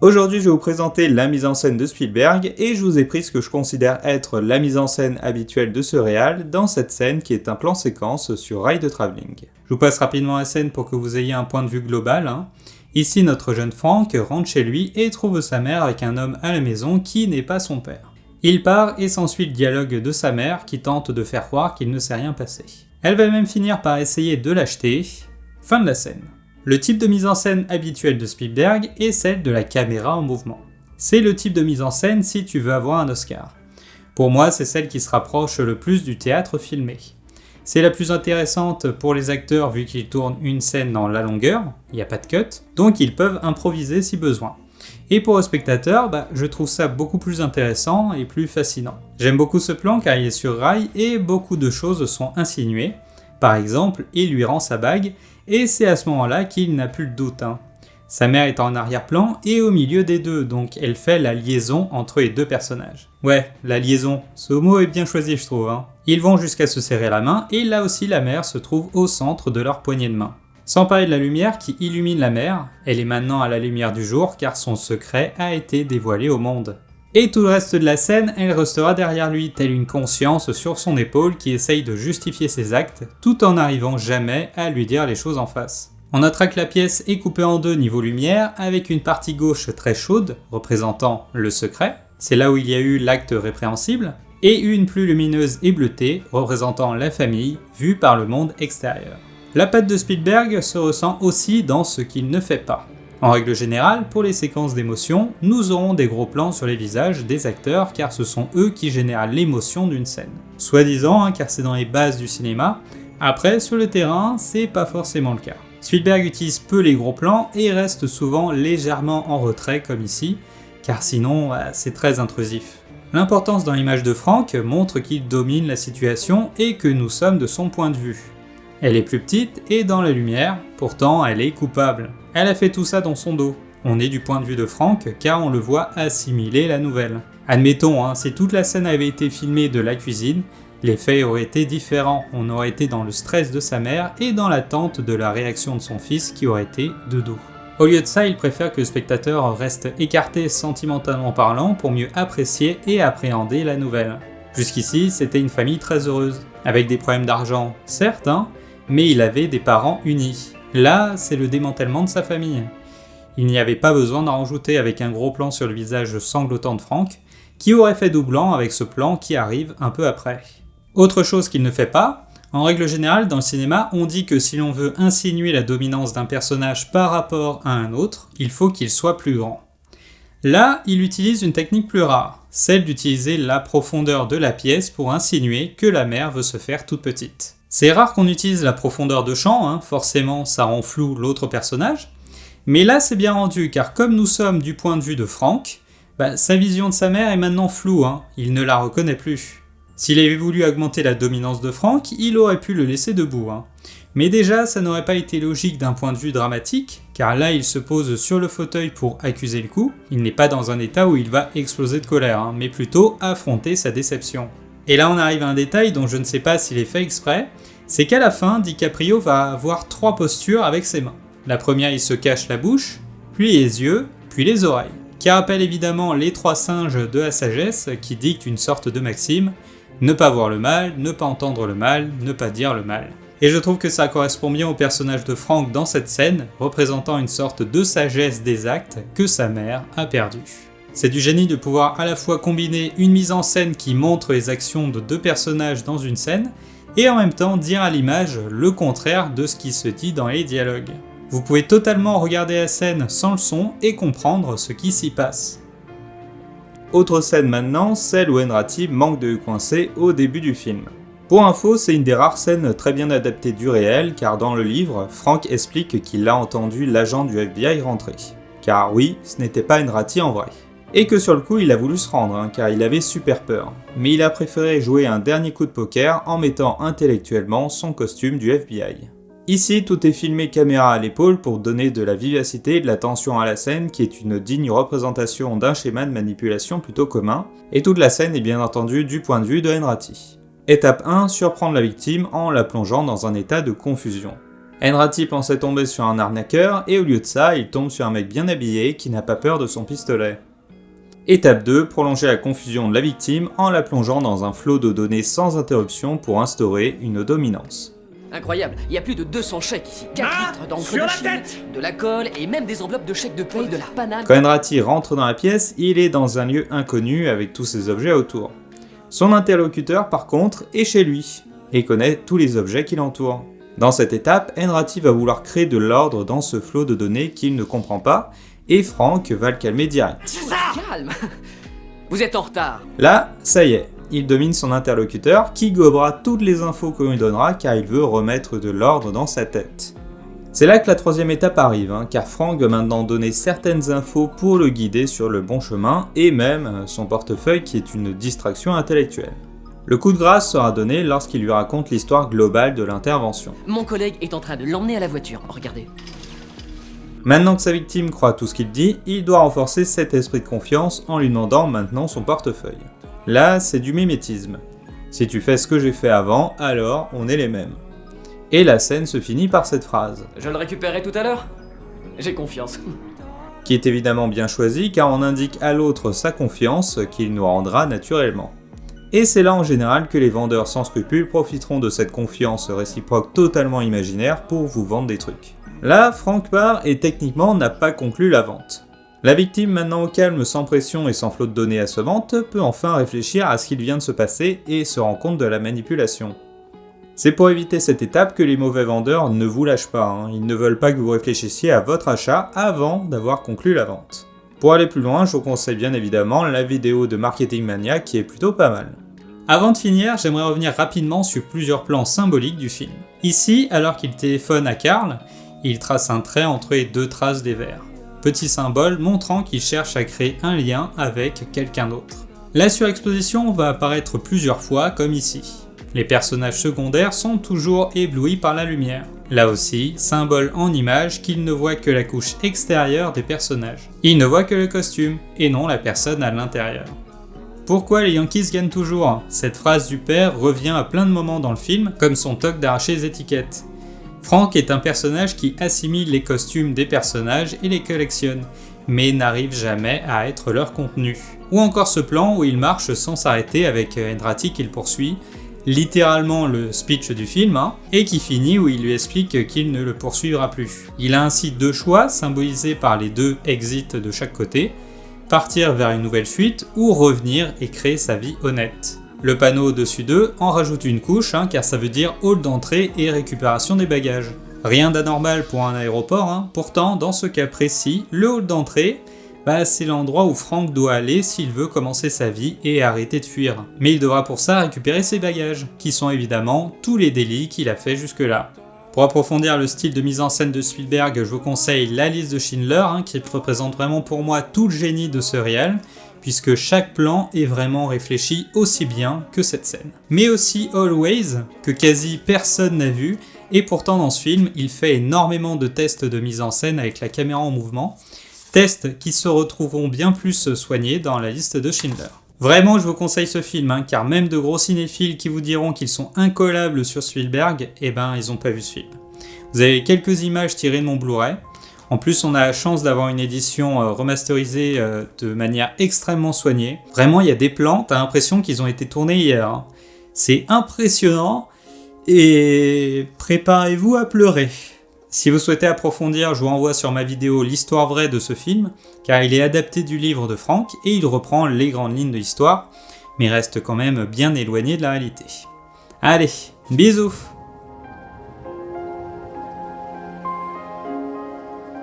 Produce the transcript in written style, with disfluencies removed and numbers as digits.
Aujourd'hui, je vais vous présenter la mise en scène de Spielberg et je vous ai pris ce que je considère être la mise en scène habituelle de ce réal dans cette scène qui est un plan séquence sur Rail de Travelling. Je vous passe rapidement la scène pour que vous ayez un point de vue global. Ici, notre jeune Frank rentre chez lui et trouve sa mère avec un homme à la maison qui n'est pas son père. Il part et s'ensuit le dialogue de sa mère qui tente de faire croire qu'il ne s'est rien passé. Elle va même finir par essayer de l'acheter. Fin de la scène. Le type de mise en scène habituelle de Spielberg est celle de la caméra en mouvement. C'est le type de mise en scène si tu veux avoir un Oscar. Pour moi, c'est celle qui se rapproche le plus du théâtre filmé. C'est la plus intéressante pour les acteurs vu qu'ils tournent une scène dans la longueur, il n'y a pas de cut, donc ils peuvent improviser si besoin. Et pour le spectateur, je trouve ça beaucoup plus intéressant et plus fascinant. J'aime beaucoup ce plan car il est sur rail et beaucoup de choses sont insinuées. Par exemple, il lui rend sa bague, et c'est à ce moment-là qu'il n'a plus le doute. Sa mère est en arrière-plan et au milieu des deux, donc elle fait la liaison entre les deux personnages. Ouais, la liaison, ce mot est bien choisi je trouve. Ils vont jusqu'à se serrer la main, et là aussi la mère se trouve au centre de leur poignée de main. Sans parler de la lumière qui illumine la mère, elle est maintenant à la lumière du jour car son secret a été dévoilé au monde. Et tout le reste de la scène, elle restera derrière lui, telle une conscience sur son épaule qui essaye de justifier ses actes, tout en n'arrivant jamais à lui dire les choses en face. On notera que la pièce est coupée en deux niveau lumière, avec une partie gauche très chaude, représentant le secret, c'est là où il y a eu l'acte répréhensible, et une plus lumineuse et bleutée, représentant la famille, vue par le monde extérieur. La patte de Spielberg se ressent aussi dans ce qu'il ne fait pas. En règle générale, pour les séquences d'émotion, nous aurons des gros plans sur les visages des acteurs car ce sont eux qui génèrent l'émotion d'une scène. Soi-disant, car c'est dans les bases du cinéma, après sur le terrain, c'est pas forcément le cas. Spielberg utilise peu les gros plans et reste souvent légèrement en retrait comme ici, car sinon c'est très intrusif. L'importance dans l'image de Frank montre qu'il domine la situation et que nous sommes de son point de vue. Elle est plus petite et dans la lumière, pourtant elle est coupable. Elle a fait tout ça dans son dos. On est du point de vue de Frank car on le voit assimiler la nouvelle. Admettons, si toute la scène avait été filmée de la cuisine, les faits auraient été différents. On aurait été dans le stress de sa mère et dans l'attente de la réaction de son fils qui aurait été de dos. Au lieu de ça, il préfère que le spectateur reste écarté sentimentalement parlant pour mieux apprécier et appréhender la nouvelle. Jusqu'ici, c'était une famille très heureuse, avec des problèmes d'argent, certes, mais il avait des parents unis. Là, c'est le démantèlement de sa famille. Il n'y avait pas besoin d'en rajouter avec un gros plan sur le visage sanglotant de Frank, qui aurait fait doublant avec ce plan qui arrive un peu après. Autre chose qu'il ne fait pas, en règle générale dans le cinéma, on dit que si l'on veut insinuer la dominance d'un personnage par rapport à un autre, il faut qu'il soit plus grand. Là, il utilise une technique plus rare, celle d'utiliser la profondeur de la pièce pour insinuer que la mère veut se faire toute petite. C'est rare qu'on utilise la profondeur de champ, forcément ça rend flou l'autre personnage, mais là c'est bien rendu car comme nous sommes du point de vue de Frank, sa vision de sa mère est maintenant floue, il ne la reconnaît plus. S'il avait voulu augmenter la dominance de Frank, il aurait pu le laisser debout. Mais déjà ça n'aurait pas été logique d'un point de vue dramatique, car là il se pose sur le fauteuil pour accuser le coup, il n'est pas dans un état où il va exploser de colère, mais plutôt affronter sa déception. Et là on arrive à un détail dont je ne sais pas s'il est fait exprès, c'est qu'à la fin, DiCaprio va avoir 3 postures avec ses mains. La première, il se cache la bouche, puis les yeux, puis les oreilles, qui rappelle évidemment les 3 singes de la sagesse qui dictent une sorte de maxime, ne pas voir le mal, ne pas entendre le mal, ne pas dire le mal. Et je trouve que ça correspond bien au personnage de Frank dans cette scène, représentant une sorte de sagesse des actes que sa mère a perdu. C'est du génie de pouvoir à la fois combiner une mise en scène qui montre les actions de 2 personnages dans une scène, et en même temps dire à l'image le contraire de ce qui se dit dans les dialogues. Vous pouvez totalement regarder la scène sans le son et comprendre ce qui s'y passe. Autre scène maintenant, celle où Enrati manque de coincer au début du film. Pour info, c'est une des rares scènes très bien adaptées du réel, car dans le livre, Frank explique qu'il a entendu l'agent du FBI rentrer. Car oui, ce n'était pas Enrati en vrai. Et que sur le coup il a voulu se rendre, car il avait super peur. Mais il a préféré jouer un dernier coup de poker en mettant intellectuellement son costume du FBI. Ici, tout est filmé caméra à l'épaule pour donner de la vivacité et de la tension à la scène qui est une digne représentation d'un schéma de manipulation plutôt commun, et toute la scène est bien entendu du point de vue de Enrati. Étape 1, surprendre la victime en la plongeant dans un état de confusion. Enrati pensait tomber sur un arnaqueur, et au lieu de ça, il tombe sur un mec bien habillé qui n'a pas peur de son pistolet. Étape 2, prolonger la confusion de la victime en la plongeant dans un flot de données sans interruption pour instaurer une dominance. Incroyable, il y a plus de 200 chèques ici, 4 litres d'encre de Chine, de la colle et même des enveloppes de chèques de paye, de la banane. Quand Enrati rentre dans la pièce, il est dans un lieu inconnu avec tous ses objets autour. Son interlocuteur par contre est chez lui, et connaît tous les objets qui l'entourent. Dans cette étape, Enrati va vouloir créer de l'ordre dans ce flot de données qu'il ne comprend pas, et Frank va le calmer direct. Calme. Vous êtes en retard. Là, ça y est, il domine son interlocuteur qui gobera toutes les infos qu'on lui donnera car il veut remettre de l'ordre dans sa tête. C'est là que la troisième étape arrive, car Frank va maintenant donner certaines infos pour le guider sur le bon chemin et même son portefeuille qui est une distraction intellectuelle. Le coup de grâce sera donné lorsqu'il lui raconte l'histoire globale de l'intervention. Mon collègue est en train de l'emmener à la voiture, regardez. Maintenant que sa victime croit tout ce qu'il dit, il doit renforcer cet esprit de confiance en lui demandant maintenant son portefeuille. Là, c'est du mimétisme. Si tu fais ce que j'ai fait avant, alors on est les mêmes. Et la scène se finit par cette phrase. Je le récupérerai tout à l'heure. J'ai confiance. Qui est évidemment bien choisie car on indique à l'autre sa confiance qu'il nous rendra naturellement. Et c'est là en général que les vendeurs sans scrupules profiteront de cette confiance réciproque totalement imaginaire pour vous vendre des trucs. Là, Frank part et techniquement n'a pas conclu la vente. La victime, maintenant au calme, sans pression et sans flot de données assommantes, peut enfin réfléchir à ce qu'il vient de se passer et se rend compte de la manipulation. C'est pour éviter cette étape que les mauvais vendeurs ne vous lâchent pas, ils ne veulent pas que vous réfléchissiez à votre achat avant d'avoir conclu la vente. Pour aller plus loin, je vous conseille bien évidemment la vidéo de Marketing Mania qui est plutôt pas mal. Avant de finir, j'aimerais revenir rapidement sur plusieurs plans symboliques du film. Ici, alors qu'il téléphone à Carl, il trace un trait entre les deux traces des vers. Petit symbole montrant qu'il cherche à créer un lien avec quelqu'un d'autre. La surexposition va apparaître plusieurs fois comme ici. Les personnages secondaires sont toujours éblouis par la lumière. Là aussi, symbole en image qu'ils ne voient que la couche extérieure des personnages. Ils ne voient que le costume, et non la personne à l'intérieur. Pourquoi les Yankees gagnent toujours? Cette phrase du père revient à plein de moments dans le film, comme son toc d'arracher les étiquettes. Frank est un personnage qui assimile les costumes des personnages et les collectionne, mais n'arrive jamais à être leur contenu. Ou encore ce plan où il marche sans s'arrêter avec Enrati qui le poursuit, littéralement le speech du film, et qui finit où il lui explique qu'il ne le poursuivra plus. Il a ainsi deux choix, symbolisés par les deux exits de chaque côté, partir vers une nouvelle fuite ou revenir et créer sa vie honnête. Le panneau au-dessus d'eux en rajoute une couche, car ça veut dire hall d'entrée et récupération des bagages. Rien d'anormal pour un aéroport, pourtant dans ce cas précis, le hall d'entrée, c'est l'endroit où Frank doit aller s'il veut commencer sa vie et arrêter de fuir. Mais il devra pour ça récupérer ses bagages, qui sont évidemment tous les délits qu'il a fait jusque-là. Pour approfondir le style de mise en scène de Spielberg, je vous conseille La liste de Schindler, qui représente vraiment pour moi tout le génie de ce réal, puisque chaque plan est vraiment réfléchi aussi bien que cette scène. Mais aussi Always, que quasi personne n'a vu, et pourtant dans ce film, il fait énormément de tests de mise en scène avec la caméra en mouvement, tests qui se retrouveront bien plus soignés dans La liste de Schindler. Vraiment, je vous conseille ce film, car même de gros cinéphiles qui vous diront qu'ils sont incollables sur Spielberg, ils n'ont pas vu ce film. Vous avez quelques images tirées de mon Blu-ray. En plus, on a la chance d'avoir une édition remasterisée de manière extrêmement soignée. Vraiment, il y a des plans, t'as l'impression qu'ils ont été tournés hier. C'est impressionnant, et préparez-vous à pleurer. Si vous souhaitez approfondir, je vous renvoie sur ma vidéo l'histoire vraie de ce film, car il est adapté du livre de Frank et il reprend les grandes lignes de l'histoire, mais reste quand même bien éloigné de la réalité. Allez, bisous!